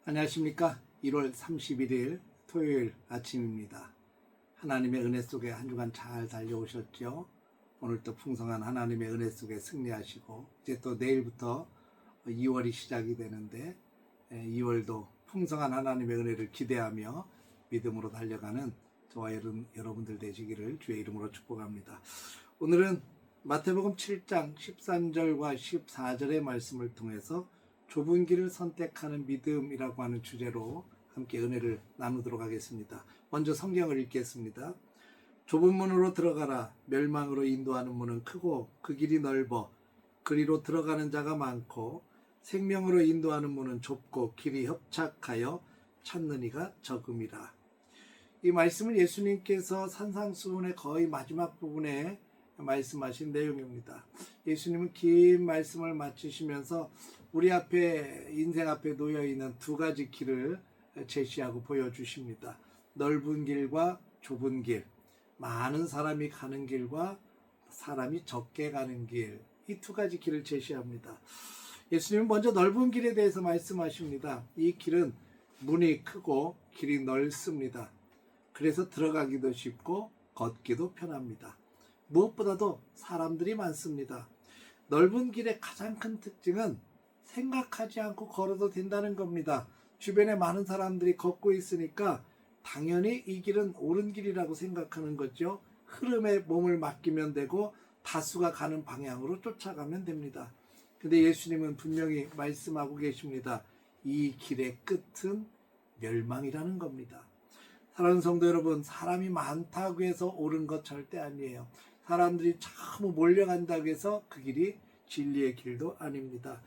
안녕하십니까. 1월 31일 토요일 아침입니다. 하나님의 은혜 속에 한 주간 잘 달려오셨죠? 오늘도 풍성한 하나님의 은혜 속에 승리하시고 이제 또 내일부터 2월이 시작이 되는데 2월도 풍성한 하나님의 은혜를 기대하며 믿음으로 달려가는 저와 여러분들 되시기를 주의 이름으로 축복합니다. 오늘은 마태복음 7장 13절과 14절의 말씀을 통해서 좁은 길을 선택하는 믿음이라고 하는 주제로 함께 은혜를 나누도록 하겠습니다. 먼저 성경을 읽겠습니다. 좁은 문으로 들어가라. 멸망으로 인도하는 문은 크고 그 길이 넓어 그리로 들어가는 자가 많고 생명으로 인도하는 문은 좁고 길이 협착하여 찾는 이가 적음이라. 이 말씀은 예수님께서 산상수훈의 거의 마지막 부분에 말씀하신 내용입니다. 예수님은 긴 말씀을 마치시면서 우리 앞에 인생 앞에 놓여 있는 두 가지 길을 제시하고 보여주십니다. 넓은 길과 좁은 길, 많은 사람이 가는 길과 사람이 적게 가는 길, 이 두 가지 길을 제시합니다. 예수님은 먼저 넓은 길에 대해서 말씀하십니다. 이 길은 문이 크고 길이 넓습니다. 그래서 들어가기도 쉽고 걷기도 편합니다. 무엇보다도 사람들이 많습니다. 넓은 길의 가장 큰 특징은 생각하지 않고 걸어도 된다는 겁니다. 주변에 많은 사람들이 걷고 있으니까 당연히 이 길은 옳은 길이라고 생각하는 거죠. 흐름에 몸을 맡기면 되고 다수가 가는 방향으로 쫓아가면 됩니다. 근데 예수님은 분명히 말씀하고 계십니다. 이 길의 끝은 멸망이라는 겁니다. 사랑하는 성도 여러분, 사람이 많다고 해서 옳은 것 절대 아니에요. 사람들이 너무 몰려간다고 해서 그 길이 진리의 길도 아닙니다.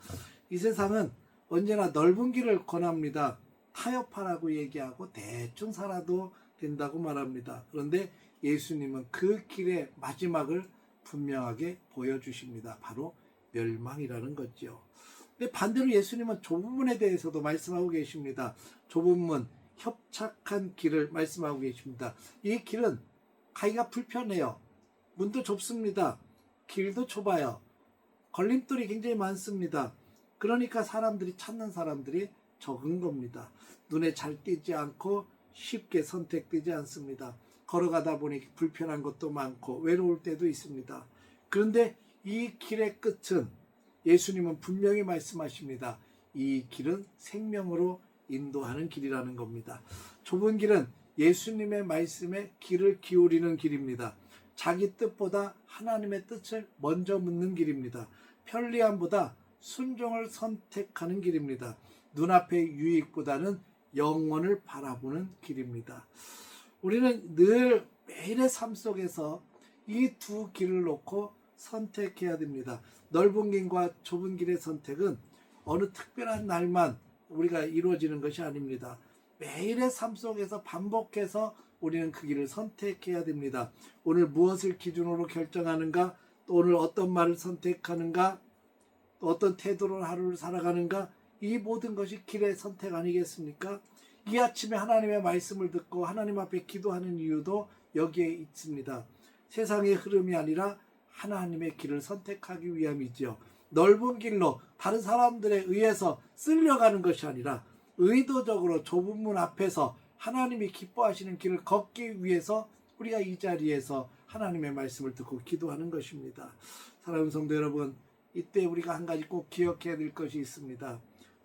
이 세상은 언제나 넓은 길을 권합니다. 타협하라고 얘기하고 대충 살아도 된다고 말합니다. 그런데 예수님은 그 길의 마지막을 분명하게 보여주십니다. 바로 멸망이라는 거죠. 근데 반대로 예수님은 좁은 문에 대해서도 말씀하고 계십니다. 좁은 문, 협착한 길을 말씀하고 계십니다. 이 길은 가기가 불편해요. 문도 좁습니다. 길도 좁아요. 걸림돌이 굉장히 많습니다. 그러니까 찾는 사람들이 적은 겁니다. 눈에 잘 띄지 않고 쉽게 선택되지 않습니다. 걸어가다 보니 불편한 것도 많고 외로울 때도 있습니다. 그런데 이 길의 끝은 예수님은 분명히 말씀하십니다. 이 길은 생명으로 인도하는 길이라는 겁니다. 좁은 길은 예수님의 말씀에 귀를 기울이는 길입니다. 자기 뜻보다 하나님의 뜻을 먼저 묻는 길입니다. 편리함보다 순종을 선택하는 길입니다. 눈앞의 유익보다는 영원을 바라보는 길입니다. 우리는 늘 매일의 삶 속에서 이 두 길을 놓고 선택해야 됩니다. 넓은 길과 좁은 길의 선택은 어느 특별한 날만 우리가 이루어지는 것이 아닙니다. 매일의 삶 속에서 반복해서 우리는 그 길을 선택해야 됩니다. 오늘 무엇을 기준으로 결정하는가, 또 오늘 어떤 말을 선택하는가, 또 어떤 태도로 하루를 살아가는가, 이 모든 것이 길의 선택 아니겠습니까? 이 아침에 하나님의 말씀을 듣고 하나님 앞에 기도하는 이유도 여기에 있습니다. 세상의 흐름이 아니라 하나님의 길을 선택하기 위함이죠. 넓은 길로 다른 사람들에 의해서 쓸려가는 것이 아니라 의도적으로 좁은 문 앞에서 하나님이 기뻐하시는 길을 걷기 위해서 우리가 이 자리에서 하나님의 말씀을 듣고 기도하는 것입니다. 사랑하는 성도 여러분, 이때 우리가 한 가지 꼭 기억해야 될 것이 있습니다.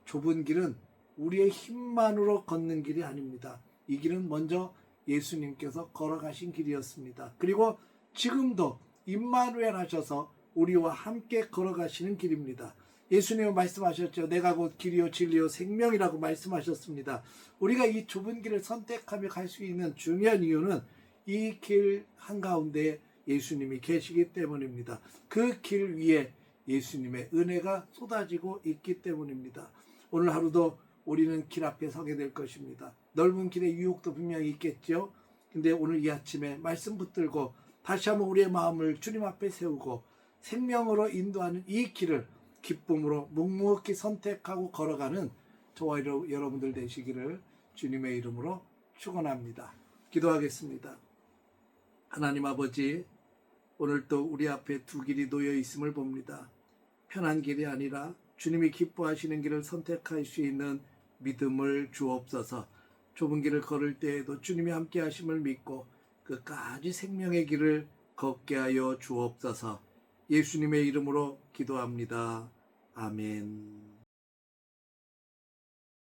좁은 길은 우리의 힘만으로 걷는 길이 아닙니다. 이 길은 먼저 예수님께서 걸어가신 길이었습니다. 그리고 지금도 임마누엘 하셔서 우리와 함께 걸어가시는 길입니다. 예수님은 말씀하셨죠. 내가 곧 길이요 진리요 생명이라고 말씀하셨습니다. 우리가 이 좁은 길을 선택하며 갈 수 있는 중요한 이유는 이 길 한가운데 예수님이 계시기 때문입니다. 그 길 위에 예수님의 은혜가 쏟아지고 있기 때문입니다. 오늘 하루도 우리는 길 앞에 서게 될 것입니다. 넓은 길의 유혹도 분명히 있겠죠. 근데 오늘 이 아침에 말씀 붙들고 다시 한번 우리의 마음을 주님 앞에 세우고 생명으로 인도하는 이 길을 기쁨으로 묵묵히 선택하고 걸어가는 저와 여러분들 되시기를 주님의 이름으로 축원합니다. 기도하겠습니다. 하나님 아버지, 오늘도 우리 앞에 두 길이 놓여 있음을 봅니다. 편한 길이 아니라 주님이 기뻐하시는 길을 선택할 수 있는 믿음을 주옵소서. 좁은 길을 걸을 때에도 주님이 함께 하심을 믿고 끝까지 생명의 길을 걷게 하여 주옵소서. 예수님의 이름으로 기도합니다. 아멘.